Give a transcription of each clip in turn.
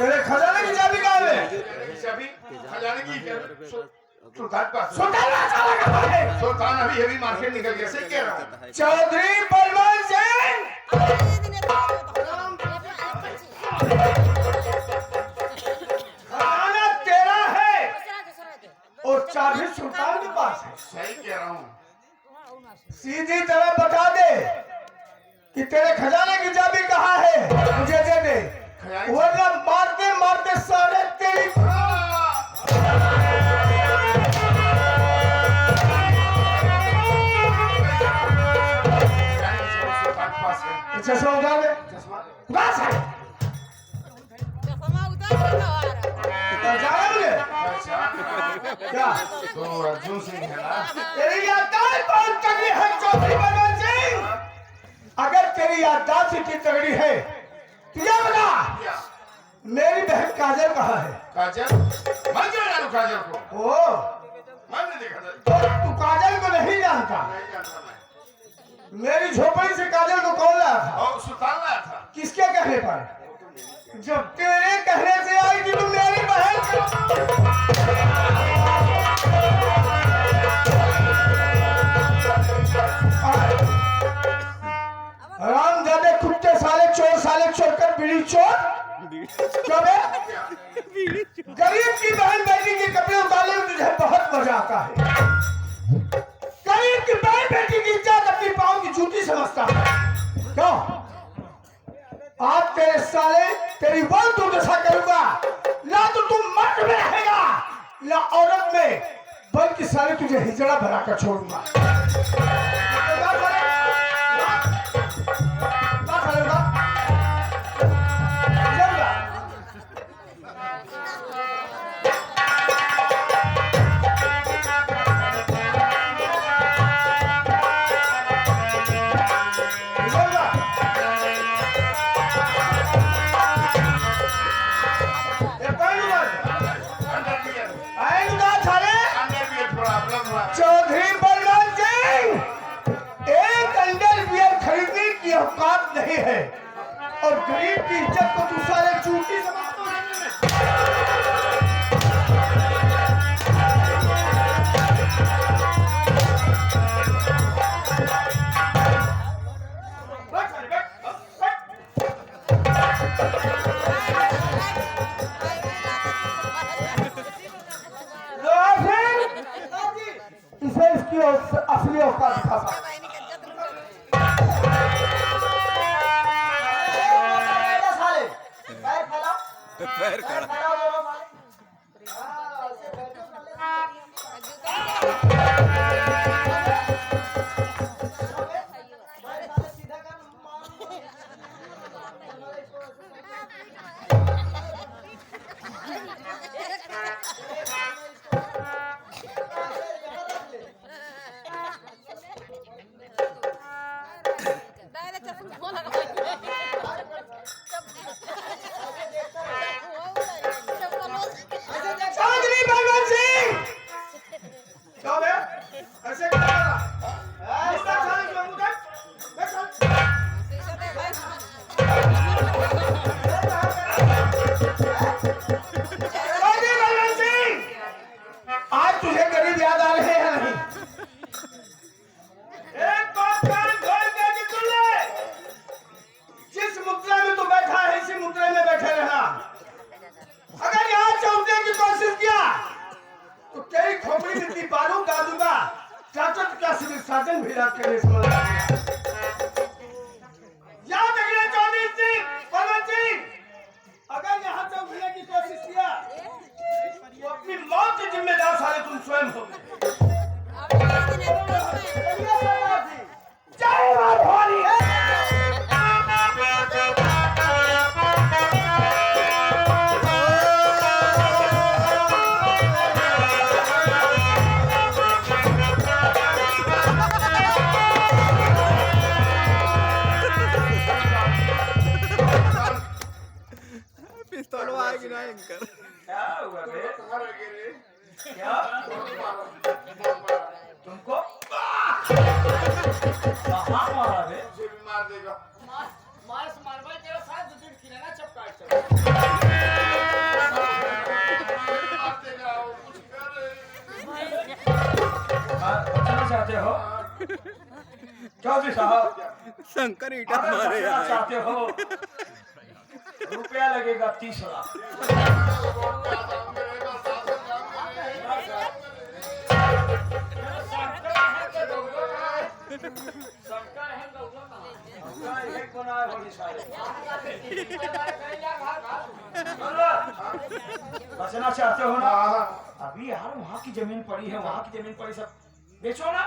तेरे खजाने की चाबी कहाँ है? चाबी खजाने की सुल्तान सुल्तान अभी मार्केट निकल गया। सही कह रहा हूँ। चौधरी बलवंत सिंह खजाना तेरा है और चाबी सुल्तान के पास है। सही कह रहा हूँ। सीधी तरह बता दे कि तेरे खजाने की चाबी कहाँ है, मुझे दे दे, वरना मारते मारते सारे तेरी चश्मा उतार दे। उतार साले। उतार जाएगा मुझे? क्या? तो अर्जुन सिंह है ना? तेरी याददाश्त बहुत तगड़ी है चौधरी बलवंत सिंह। अगर तेरी याददाश्त इतनी तगड़ी है तो ये बता, मेरी बहन काजल कहाँ है? काजल? मैं क्यों जानू काजल को? ओ, मैंने देखा था। तो तू काजल को नहीं जानता? नहीं जानता मैं। मेरी झोपड़ी से काजल को कौन लाया था? और सुल्तान लाया था। किसके कहने पर? जब तेरे कहने से आई थी तू मेरी बहन हरामजादे कुत्ते साले चोर कर बीड़ी चोर। कब है? गरीब की बहन बेटी के कपड़े उतारने में तुझे बहुत मजा आता है। गरीब की बहन बेटी की इज्जत अपनी पाँव की जूती समझता है। क्यों? आज तेरे साले तेरी वो दुर्दशा करूंगा, ना तो तुम मर्द में रहेगा ना औरत में, बल्कि साले तुझे हिजड़ा बनाकर छोड़ूंगा। चौधरी बलवंत सिंह, एक अंडरवियर खरीदने की औकात नहीं है और गरीब की इज्जत को तू सारे चूटी समझता है। इसे इसकी असली औकात दिखा सकता। पैर खड़ा चौधरी बलवंत सिंह, कब है? ऐसे क्या कर रहा? चौधरी बलवंत सिंह, आज तुझे गरीब याद आ रहे हैं नहीं? एक बात कान खोल के कि सुन ले, जिस मुद्रा में तू बैठा है इसी मुद्रा में बैठे रहना। अगर यहाँ से उठने की कोशिश किया तो तेरी खोपड़ी में इतनी बारूद डाल दूंगा, डॉक्टर का सिविल सर्जन भी इलाज करने से मना करेगा। याद रखना चौधरी सिंह बलवंत सिंह, अगर यहाँ से उठने की कोशिश किया तो अपनी मौत के जिम्मेदार सारे तुम स्वयं होगे। जय मां भवानी। पिस्तौल आएगी ना एंकर। क्या हुआ बे? क्या? तुमको कहाँ मारा बे? मुझे भी मार देगा। मार्स मारवाई तेरा साथ दुड़ किनारा चपकाट चल मार देगा, वो कुछ कर रहे। बचना चाहते हो चौधरी साहब? शंकर ईटा अगर मारे बचना यार। चाहते हो रुपया लगेगा 30 लाख। सरकार है दौलत एक बनाए होगी सारे। बचना चाहते हो ना? अभी यार वहाँ की जमीन पड़ी है, वहाँ की जमीन पड़ी, सब बेचो ना।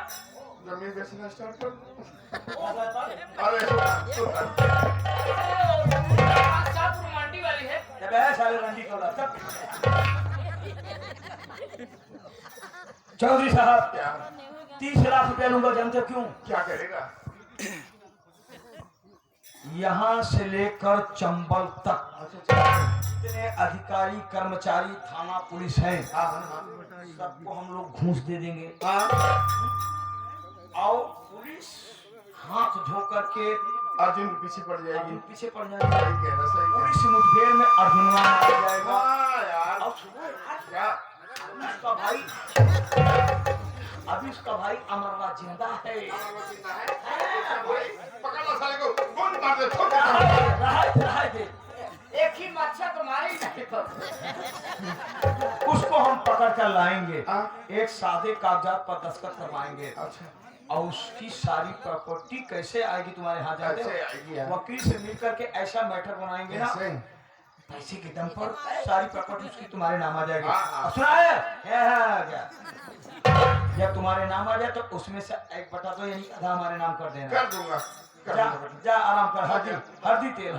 जमीन बेचना स्टार्ट कर। अरे अरे साथ मंडी वाली है जब है साले रंडी को लगा। चौधरी साहब क्या 30 लाख रुपया लूंगा, जानते हो क्यों? क्या करेगा? यहाँ से लेकर चंबल तक जितने अधिकारी कर्मचारी थाना पुलिस हैं सबको हम लोग घूस दे देंगे। और पुलिस हाथ धो करके अर्जुन के पीछे पड़ जाएगी। पीछे पड़ जाएगी। सही कह रहा, सही कह पुलिस मुठभेड़ में अर्जुनवा मार जाएगा। रहा। यार और सुनो यार, क्या? अभी उसका भाई अमरनाथ जिंदा है। पकड़ लो साले को, कौन मार दे? छोड़ दे। रहा दे। एक ही मच्छा तो मारे ही नहीं तो उसको हम पकड़ कर लाएंगे, हाँ। एक सादे कागजात पर दस्तखत करवाएंगे अच्छा और उसकी सारी प्रॉपर्टी कैसे आएगी तुम्हारे हाथ, जाते कैसे आएगी हो? यार? वकील से मिलकर के ऐसा मैटर बनाएंगे ना, कैसे? पैसे के दम पर सारी प्रॉपर्टी उसकी तुम्हारे नाम आ जाएगी। हाँ, हाँ। और सुना है? हाँ, क्या? जब तुम्हारे नाम आ जाए तो उसमें से 1/2 तो यानी आधा हमारे नाम कर देना। कर दूंगा, कर जा, दूंगा। जा आराम कर। हल्दी तेल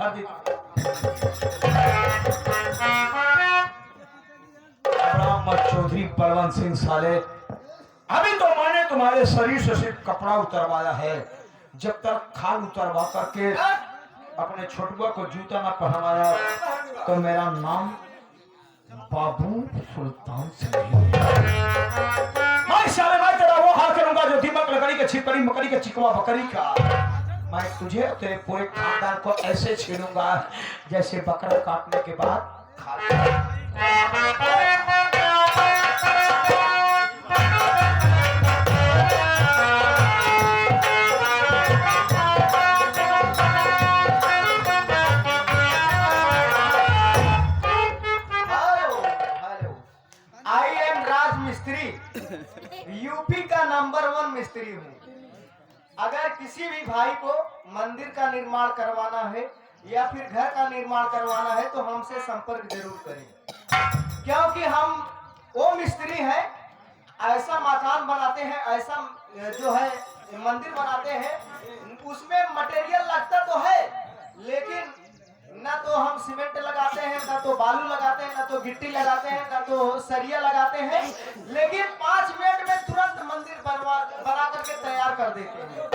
राम चौधरी बलवंत सिंह साले, अभी तो मैंने तुम्हारे शरीर से सिर्फ कपड़ा उतरवाया है। जब तक खाल उतरवा करके अपने छोटुआ को जूता ना पहनाया तो मेरा नाम बाबू सुल्तान सिंह मैं साले मैं तेरा वो हाल करूंगा जो दीमक लकड़ी के छिपड़ी मकड़ी के चिकवा बकरी का। मैं तुझे और तेरे पूरे खानदान को ऐसे छेड़ूंगा जैसे बकरा काटने के बाद यूपी का नंबर 1 मिस्त्री हूँ। अगर किसी भी भाई को मंदिर का निर्माण करवाना है या फिर घर का निर्माण करवाना है तो हमसे संपर्क जरूर करें, क्योंकि हम वो मिस्त्री हैं, ऐसा मकान बनाते हैं, ऐसा जो है मंदिर बनाते हैं, उसमें मटेरियल लगता तो है लेकिन ना तो हम सीमेंट लगाते हैं, ना तो बालू लगाते हैं, ना तो गिट्टी लगाते हैं, ना तो सरिया लगाते हैं, लेकिन 5 मिनट में तुरंत मंदिर बना करके तैयार कर देते हैं।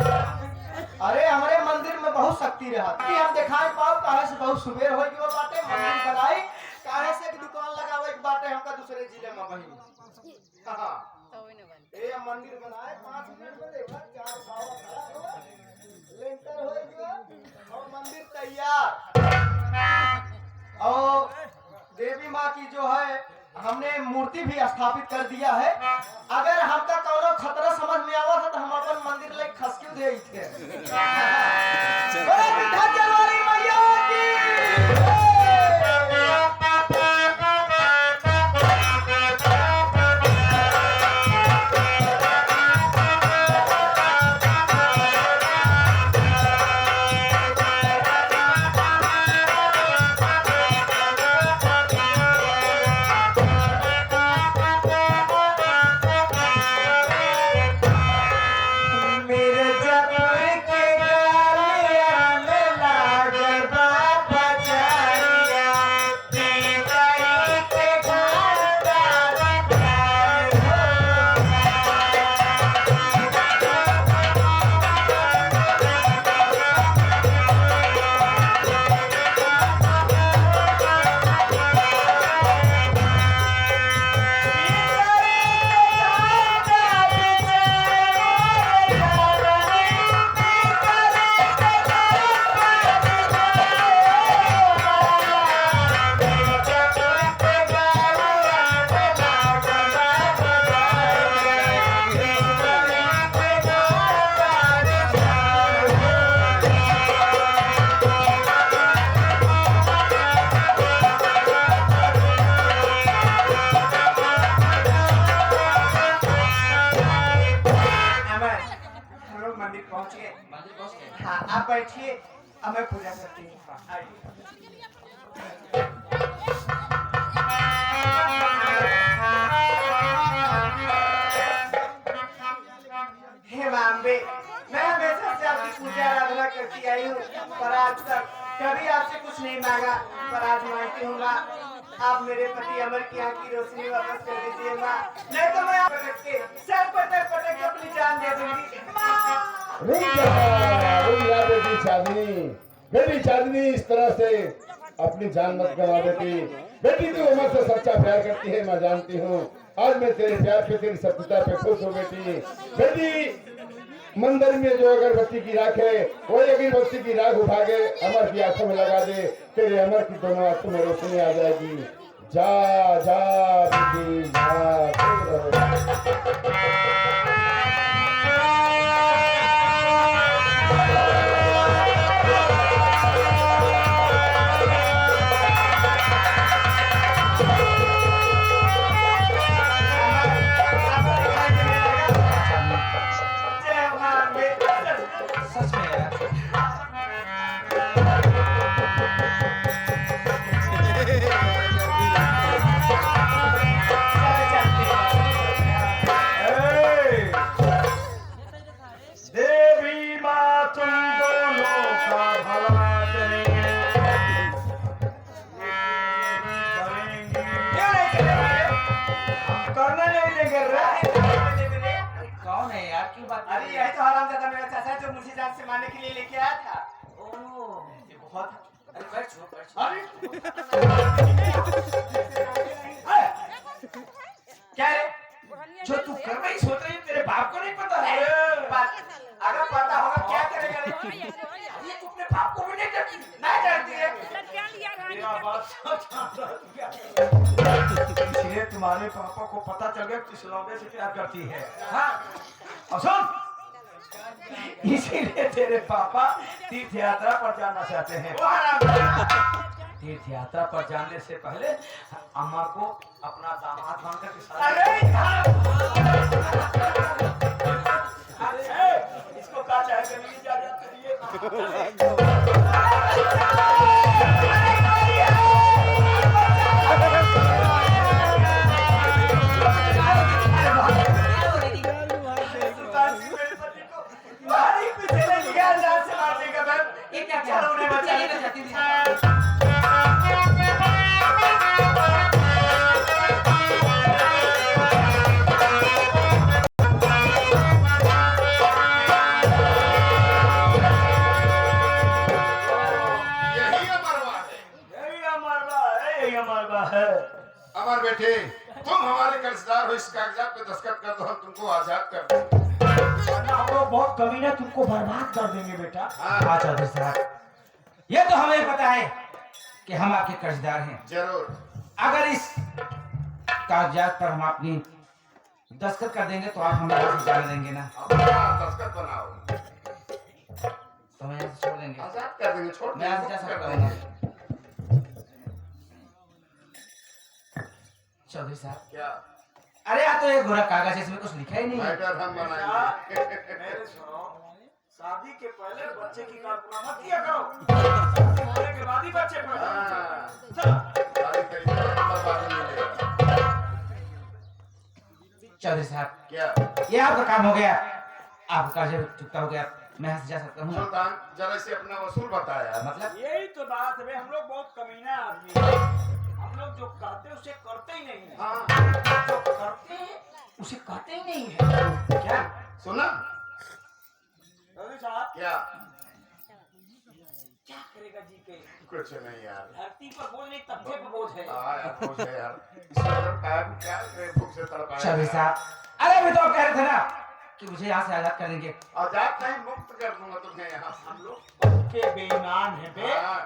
अरे हमारे मंदिर में बहुत शक्ति रहती है। हम दिखाए पाओ काहे से बहुत सुबेर हो गई बाटे, मंदिर बनाई काहे से दुकान लगावे के बाटे हमका दूसरे जिले में वही। हां ए मंदिर बनाए 5 मिनट में देखा 4 सावा खड़ा हुआ, लेंटर हो गया और मंदिर तैयार। और देवी माँ की जो है हमने मूर्ति भी स्थापित कर दिया है। अगर हमका कौनो खतरा समझ में आवा तो हम अपन मंदिर ले खसक्यू दे थे। बोलो विंध्याचल वाली मैया की मेरे जब के लोग मंदिर पहुंच गए। मंदिर पहुंच गए। हाँ आप बैठिए, अब मैं पूजा करती हूँ। आइए। हे माम्बे, मैं हमेशा से आपकी पूजा आराधना करती आई हूँ, पर आज तक कभी आपसे कुछ नहीं मांगा, पर आज मांगती हूँ माँ, आप मेरे पति अमर की आँख की रोशनी वापस कर दीजिए माँ, नहीं तो मैं आप पटक के सर पटक पटक के अपनी जान दे दूंगी माँ। रुक जा बेटी चांदनी, बेटी चांदनी इस तरह से अपनी जान मत गवा बेटी। बेटी तू उमर से सच्चा प्यार करती है, मैं जानती हूँ। आज मैं तेरे प्यार पे, तेरी सत्यता पे खुश हूँ बेटी। बेटी मंदिर में जो अगरबत्ती की राख है, वही अगरबत्ती की राख उठा के अमर की आंखों में लगा दे, तेरे अमर की दोनों आंखों में रोशनी आ जाएगी। जा जा बेटी जा, खुश रहो। जय माम्बे। सच में यार। देवी माँ तुम दोनों का भला करेंगे। क्यों नहीं करेंगे? हम करने नहीं देंगे रे। कौन है यार, क्यों बात? अरे यही तो हरामजादा मेरा चाचा है जो मुझे जान से मारने के लिए लेके आया था। ओह, ये बहुत अरे बैठ छो, बैठ छो। अरे क्या है जो तू कर रही सोच रही है, तेरे बाप को नहीं पता है? अगर पता होगा क्या करेगा रे? ये तू अपने बाप को भी नहीं जानती। नहीं जानती है। तेरा बात इसलिए तुम्हारे पापा को पता चल गया किस लौंडे से प्यार करती है। हाँ और सुन, इसीलिए तेरे पापा तीर्थ यात्रा पर जाना चाहते हैं। तीर्थ यात्रा पर जाने से पहले अम्मा को अपना दामाद मानकर के इसको कहा चाहे जमीन इजाजत करिए। सुल्तान सिंह मेरे पति को मारी पीछे ले लिया, जान से मारने का डर। ये क्या चलो उन्हें बचा ये लेते क्या चाहती थी? यही अमरवा है। यही अमरवा है, यही अमरवा है। अमर बेटे, तुम हमारे कर्जदार हो, इस कागजात पे दस्तखत कर दो, हम तुमको आजाद कर देंगे। वरना हम लोग बहुत कमीने तुमको बर्बाद कर देंगे बेटा। हाँ, चौधरी साहब, ये तो हमें पता है कि हम आपके कर्जदार हैं। जरूर। अगर इस कागजात पर हम अपनी दस्तखत कर देंगे तो आप हमें यहाँ से जाने देंगे ना? अपना दस्तखत बनाओ, तो हमें यहाँ से छोड़ देंगे? आजाद कर देंगे, छोड़ मैं यहाँ से देंगे, जा कर सकता देंगे। हूँ? चौधरी साहब, क्या अरे यहाँ तो एक गोरा कागज है, इसमें कुछ लिखा ही नहीं है। मैटर हम बनाएंगे। मेरे सुनो, शादी के पहले बच्चे की कल्पना मत किया करो। शादी होने के बाद ही बच्चे पैदा होते हैं। हाँ, चलो। सारी करीब बर्बाद मिलेगा। चौधरी साहब, क्या ये आपका काम हो गया, आपका कर्ज चुकता हो गया, मैं यहाँ से जा सकता हूँ? सुल्तान, जरा से अपना वसूल बताया। मतलब यही तो बात है, हम लोग बहुत कमीना आदमी हैं। हम लोग जो कहते हैं उसे करते ही नहीं है। हाँ, जो करते हैं उसे कहते ही नहीं है। क्या सुना? चौधरी साहब क्या क्या करेगा जी के? कुछ नहीं यार। धरती पर बोझ नहीं, तब्जे पर बोझ है। हाँ यार, कुछ है यार। इससे अगर कायम क्या करे, भूख से तड़पाए। चौधरी साहब, अरे अभी तो आप कह रहे थे ना कि मुझे यहाँ से आजाद कर देंगे। आजाद नहीं, मुक्त कर दूंगा तुम्हें यहाँ। हम लोग पक्के बेईमान हैं बे। हाँ,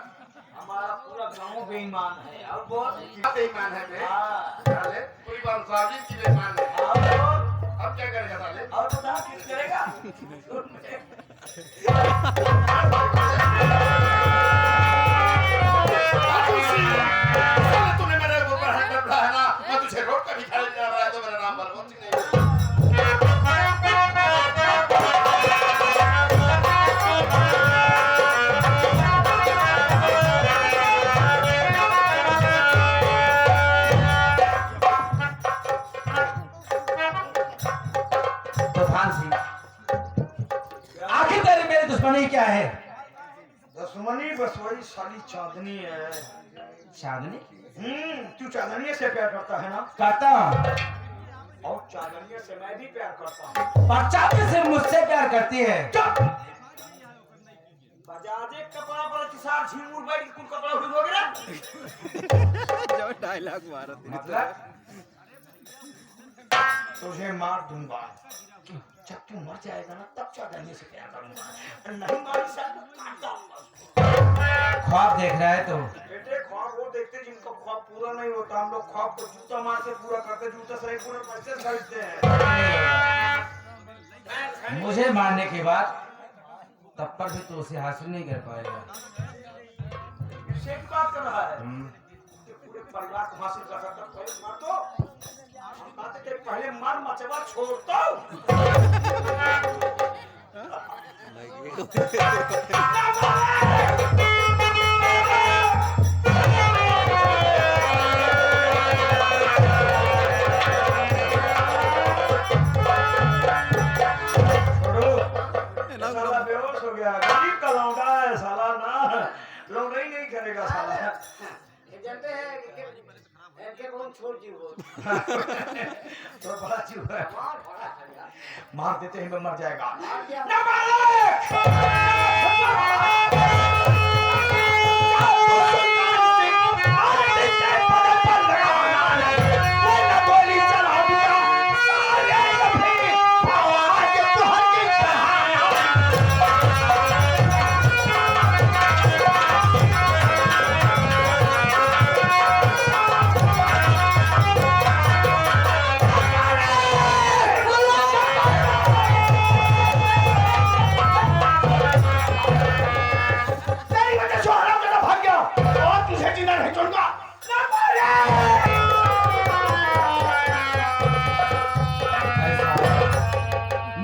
हमारा पूरा गांव बेईमान है। और बहुत क्या बेईमान है बे? हाँ। साले, पूरी बंसाली की बेईमान है। और अब क्या करेगा साले? और बता किस करेगा? साले, तूने मेरे ऊपर हाथ रखा है ना, मैं तुझे रोड का भिखारी बना रहा है तो मेरा नाम बलवंत नहीं है। तुम्हारी दुश्मनी क्या है? दुश्मनी बस वही साली चांदनी है। चांदनी? तू चांदनी से प्यार करता है ना? करता हूँ। और चांदनी से मैं भी प्यार करता हूँ। बच्चा भी सिर्फ मुझसे प्यार करती है। बजाजे कपड़ा पर किसार झिमुर बैठ के कुल कपड़ा उड़ गया। जो डायलॉग मारा तेरे मतलब तुझे मार दूंगा। जब तू मर जाएगा ना तब चांदनी से प्यार करूंगा। नहीं मारी साथ काट दूंगा। ख्वाब देख रहा है तो बेटे ख्वाब वो देखते जिनका ख्वाब पूरा नहीं होता। हम लोग ख्वाब को जूता मार के पूरा करते। जूता से पूरे पैसे खरीदते हैं। मुझे मारने के बाद तब पर भी तो उसे हासिल नहीं कर पाएगा। किससे की बात कर रहा है? पूरे परिवार को हासिल कर सकता। पहले मार दो। हम कहते थे पहले मार मचवा छोड़ दो। साला बेहोश हो गया। गरीब का लौंडा है साला ना। लौंडा ही नहीं करेगा साला। जानते हैं कि कौन छोड़ जी हो तो बड़ा जीव है। मार देते ही मैं मर जाएगा।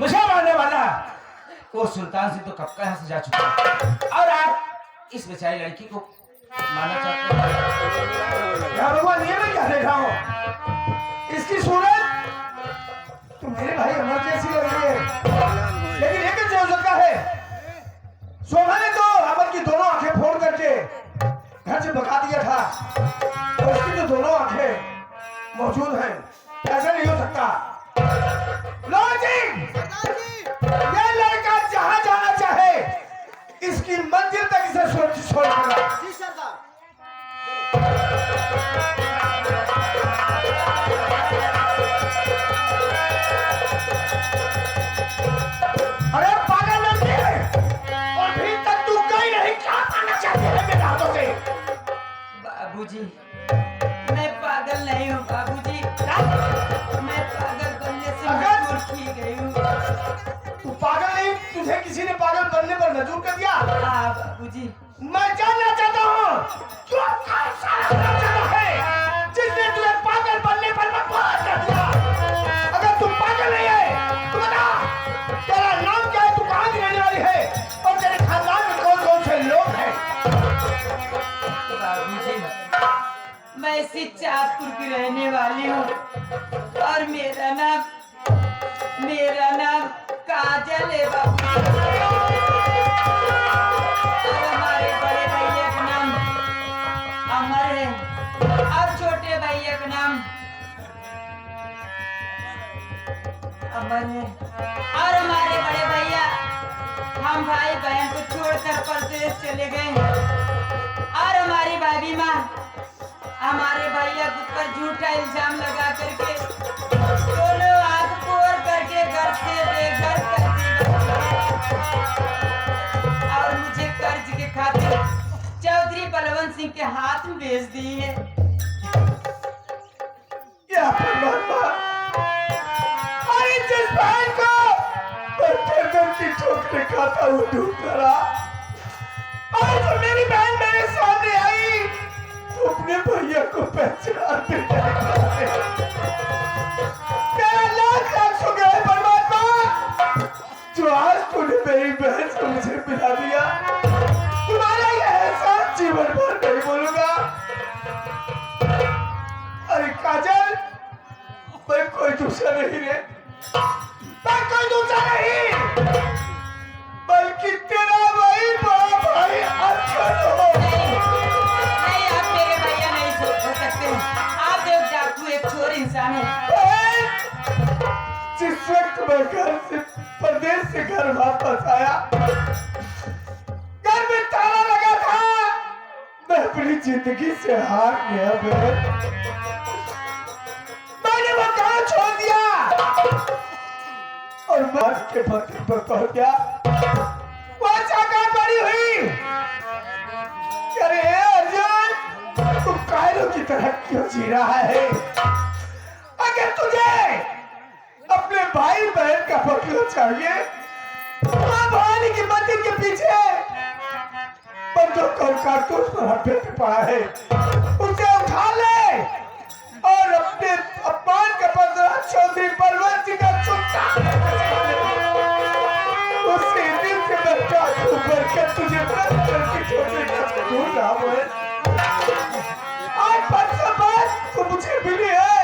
मुझे मारने वाला वो सुल्तान सिंह तो कब का यहाँ से जा चुका है और आप इस बेचारी लड़की को मारना चाहते हैं। क्या भगवान ये मैं क्या देख रहा हूँ? इसकी सूरत तो मेरे भाई अमर जैसी लग रही है। लेकिन एक जो सकता है शोभा ने तो अमर की दोनों आंखें फोड़ करके घर से भगा दिया था और इसकी तो दोनों आंखें मौजूद हैं। ऐसा नहीं हो सकता। ये लड़का जहां जाना चाहे इसकी मंजिल तक इसे सुरक्षित छोड़ देगा। जी सरदार। अरे पागल लड़के और अभी तक तू कहीं नहीं क्या पाना चाहती है मेरे हाथों से? बाबूजी मैं पागल नहीं हूँ बाबूजी। मैं पागल बनने से मजबूर की गई हूँ। तू पागल नहीं, तुझे किसी ने पागल बनने पर मजबूर कर दिया। हाँ बाबूजी। मैं जानना चाहता हूँ क्यों कौन सा लड़का है जिसने तुझे पागल बनने पर मजबूर कर दिया? अगर तू पागल नहीं है तो बता तेरा नाम क्या है, तू कहाँ की रहने वाली है और तेरे खानदान में कौन कौन से लोग हैं? बाबूजी मैं इसी चाँदपुर की रहने वाली हूँ और मेरा नाम काजल है बाबूजी। और हमारे बड़े भैया का नाम अमर है और छोटे भैया का नाम अमर है। और हमारे बड़े भैया हम भाई बहन को छोड़कर परदेश चले गए और हमारी भाभी माँ हमारे भैया के ऊपर झूठा इल्जाम लगा करके दोनों आंख फोड़ करके घर से बेघर कर दी और मुझे कर्ज के खातिर चौधरी बलवंत सिंह के हाथ में भेज दी है। या परमात्मा, अरे जिस बहन को गर्दन की ठोकरें खाता हुआ ढूंढ रहा, आज जब मेरी बहन मेरे सामने आई तो अपने भैया को पहचान भी नहीं पाए। मेरा लाख लाख शुक्र है परमात्मा जो आज तूने मेरी बहन को मुझे मिला दिया। तुम्हारा यह एहसान जीवन भर नहीं बोलूंगा। अरे काजल, मैं कोई दूसरा नहीं रे, मैं कोई दूसरा नहीं बल्कि गया, घर में ताला लगा था, मैं अपनी जिंदगी से हार गया बहन। मैंने मकान छोड़ दिया और मार के भट्टे पर पहुंच गया। वहां चाका पड़ी हुई, अरे अर्जुन तू कायरों की तरह क्यों जी रहा है? अगर तुझे अपने भाई बहन का फोटो चाहिए, मां भवानी की मंदिर के पीछे बंदूक और कारतूस पर हड्डे पे पड़ा है, उसे उठा ले और अपने अपमान का बदला चौधरी बलवंत जी का चुपता उसी दिन से मैं टाकू भर कर तुझे बंद करके छोड़ने का ढूंढ रहा हूं। आज परसों बाद तू मुझे मिली है,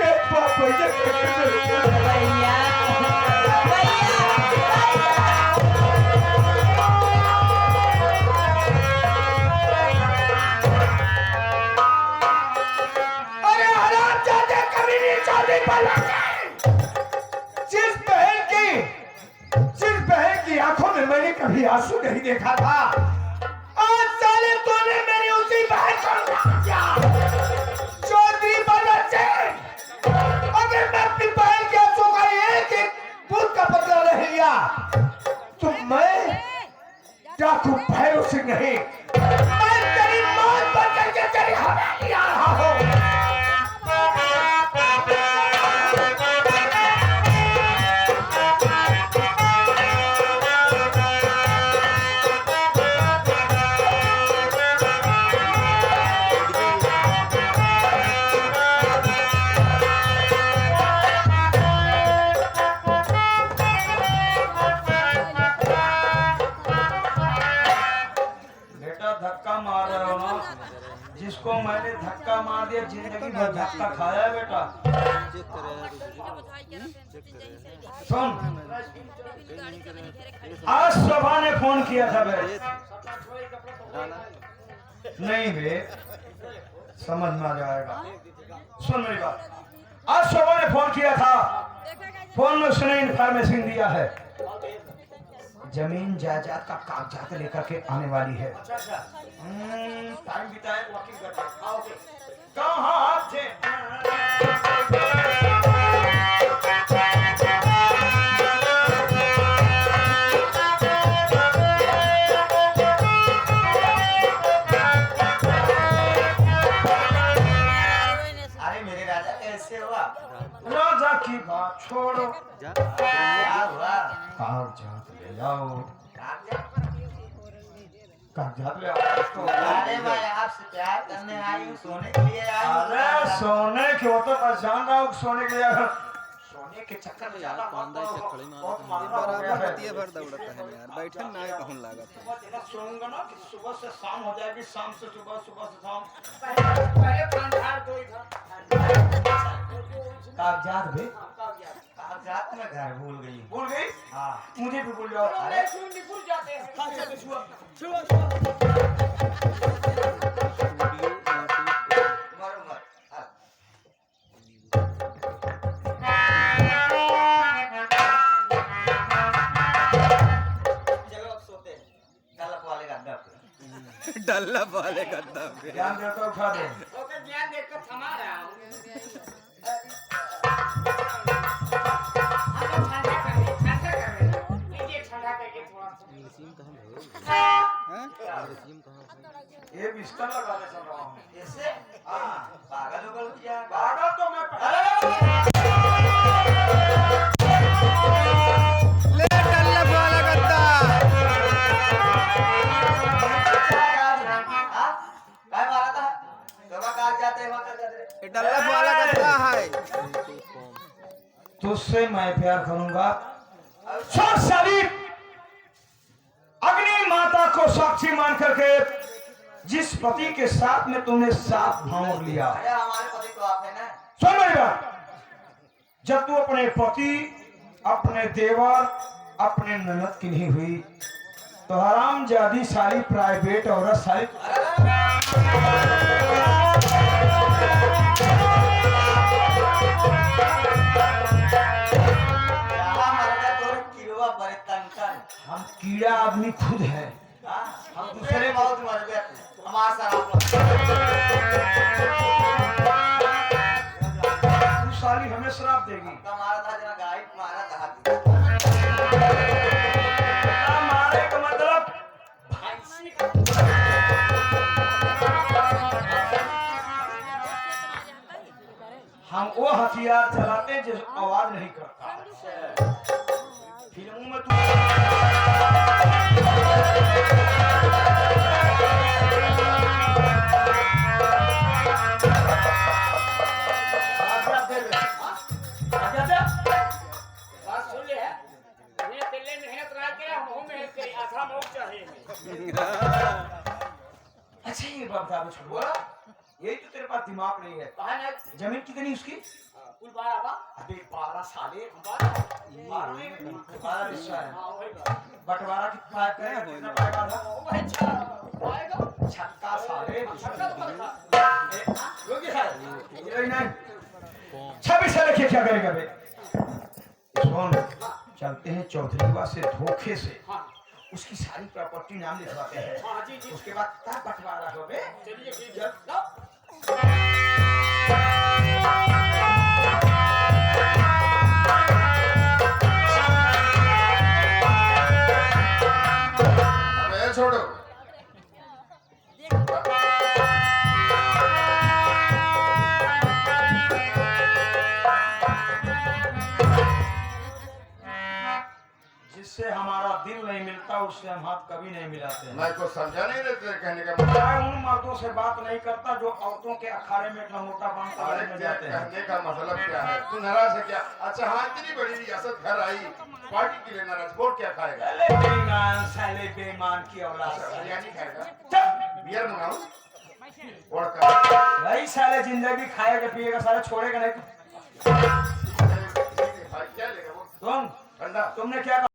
एक बार भैया भैया अरे हराम जाते कभी नहीं चौधरी बलवंत जी, जिस बहन की आंखों में मैंने कभी आंसू नहीं देखा था, आज साले तूने मेरी उसी बहन को मार दिया। चौधरी बलवंत जी, अगर मैं अपनी बहन के आंसू का एक बूंद का बदला नहीं लिया तो मैं डाकू भैरव सिंह नहीं, मैं तेरी मौत बन करके तेरी हवेली आ रहा हूँ। बेटा धक्का मार रहे हो ना, जिसको मैंने धक्का मार दिया जिंदगी भर धक्का खाया है बेटा। सुन, आज सभा ने फोन किया था बे, नहीं बे समझ में आ जाएगा। सुन मेरी बात, आज सभा ने फोन किया था, फोन में उसने इन्फॉर्मेशन दिया है, जमीन जायदाद का कागजात लेकर के आने वाली है। टाइम बिताए वॉकिंग करके आओगे, कहाँ थे? अरे मेरे राजा कैसे हुआ? राजा की बात छोड़ो, क्या हुआ? कागजात ले जाओ, कागजात ले आओ। अरे मैं आपसे प्यार करने आई हूँ, सोने के लिए आई हूँ। अरे सोने के हो तो मैं जान रहा हूँ, सोने के लिए सोने के चक्कर में ज्यादा बहुत महंगा हो गया बराबर है। होती है भर दौड़ता है यार, बैठन ना है कहूं लागत है। मैं तेरा सोऊंगा ना कि सुबह से शाम हो जाएगी, शाम से सुबह, सुबह से शाम। पहले पंडाल दो इधर। कागजात भी? कागजात में घर भूल गई। भूल गई? हाँ। मुझे भी भूल जाओ। अरे भूल जाते हैं। मर मर। हाँ। चलो अब सोते हैं। गलत वाले का डर। डल्ला वाले गद्दा पे ध्यान दे तो उठा दे। ध्यान देकर थमा रहा हूँ। ये बिस्तर लगा दे चल रहा हूँ। कैसे? हाँ, पागल उगल किया। पागल तो मैं ले डल्ला वाला गद्दा काय मारा था? दोनों काग जाते हैं, ये डल्ला वाला गद्दा है। तुझसे मैं प्यार करूंगा। सब शरीर अग्नि माता को साक्षी मान करके जिस पति के साथ में तुमने साथ भाव लिया, अरे हमारे पति तो आप है ना। सुन मेरी बात, जब तू अपने पति, अपने देवर, अपने ननद की नहीं हुई तो हराम जादी सारी प्राइवेट औरत सारी यहाँ मरदा तोर किरवा बरे तंतन। हम कीड़ा आदमी खुद है। हम दूसरे बहुत मर गए हमारा सारा तू साली हमें श्राप देगी। हमारा था जना गाय मारा था मारे का मतलब हम वो हथियार चलाते हैं जो आवाज नहीं करता। फिल्मों में तू अच्छा ये बात बता छोड़ो, यही तो तेरे पास दिमाग नहीं है। जमीन कितनी उसकी? अबे 12 साले 12 रिश्ता है। बंटवारा कितना कितना पाएगा? छक्का साले 26 साल के क्या करेगा बे? सुन, चलते हैं चौधरी बात से धोखे से उसकी सारी प्रॉपर्टी नाम लिखवाते हैं। उसके बाद तब बंटवारा हो बे। अबे छोड़ो। जिससे हमारा दिल नहीं मिलता उससे हम हाथ कभी नहीं मिलाते हैं। मैं को समझा नहीं रहते कहने का मतलब। मैं उन मर्दों से बात नहीं करता जो औरतों के अखाड़े में लंगोटा बांधकर अरे में क्या जाते हैं। कहने का मतलब क्या है? तू नाराज है क्या? अच्छा हाँ, इतनी बड़ी रियासत घर आई, पार्टी के लिए नाराज। वोट क्या खाएगा? साले बेईमान, साले बेईमान की औलाद। बिरयानी खाएगा? चल, बियर मंगाऊं? वोट का वही साले जिंदगी खाएगा पिएगा, साले छोड़ेगा नहीं। क्या लेगा वो? तुम ठंडा तुमने क्या